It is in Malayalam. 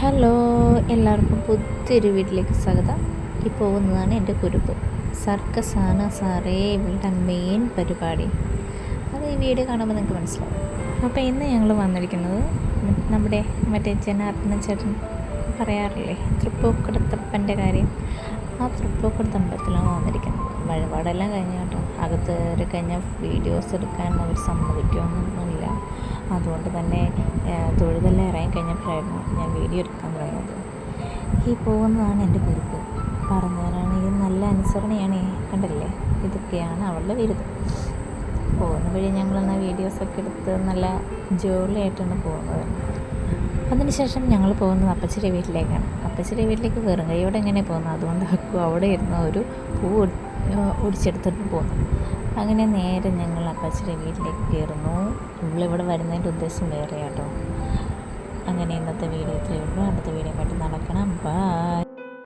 ഹലോ, എല്ലാവർക്കും പുതിയൊരു വീട്ടിലേക്ക് സ്വാഗതം. ഈ പോകുന്നതാണ് എൻ്റെ കുരുപ്പ്. സർക്കസാണ് സാറേ ഇവളുടെ മെയിൻ പരിപാടി. അത് ഈ വീഡിയോ കാണുമ്പോൾ നിങ്ങൾക്ക് മനസ്സിലാവും. അപ്പോൾ ഇന്ന് ഞങ്ങൾ വന്നിരിക്കുന്നത് നമ്മുടെ മറ്റേ ജനാർദ്ദന ചേട്ടൻ പറയാറില്ലേ തൃപ്പൂക്കടത്തപ്പൻ്റെ കാര്യം, ആ തൃപ്പൂക്കടത്തമ്പലത്തിലാണ് വന്നിരിക്കുന്നത്. വഴിപാടെല്ലാം കഴിഞ്ഞ കേട്ടോ. അകത്ത് കയറി കഴിഞ്ഞാൽ വീഡിയോസ് എടുക്കാൻ അവർ സമ്മതിക്കുമൊന്നുമില്ല. അതുകൊണ്ട് തന്നെ തൊഴുതെല്ലാം ഇറങ്ങി കഴിഞ്ഞപ്പോഴായിരുന്നു ഞാൻ വീഡിയോ എടുക്കാൻ തുടങ്ങിയത്. ഈ പോകുന്നതാണ് എൻ്റെ കുരുപ്പ്. പറഞ്ഞവരാണെങ്കിൽ നല്ല അനുസരണയാണ്. കണ്ടല്ലേ, ഇതൊക്കെയാണ് അവളുടെ വിരുദ്ധം. പോകുന്ന വഴി ഞങ്ങളെന്നാൽ വീഡിയോസൊക്കെ എടുത്ത് നല്ല ജോളിയായിട്ടാണ് പോകുന്നത്. അതിനുശേഷം ഞങ്ങൾ പോകുന്നത് അപ്പച്ചിയുടെ വീട്ടിലേക്കാണ്. അപ്പച്ചിയുടെ വീട്ടിലേക്ക് വെറും കൈയോടെ എങ്ങനെ പോകുന്നത്, അതുകൊണ്ട് അക്കു അവിടെ ഇരുന്ന ഒരു പൂ ഒടിച്ചെടുത്തിട്ട് പോകുന്നു. അങ്ങനെ നേരെ ഞങ്ങൾ അപ്പച്ചിയുടെ വീട്ടിലേക്ക് കയറുന്നു. ഇവളിവിടെ വരുന്നതിൻ്റെ ഉദ്ദേശം വേറെ കേട്ടോ. അങ്ങനെ ഇന്നത്തെ വീഡിയോ ഇത്രയേ ഉള്ളൂ. അടുത്ത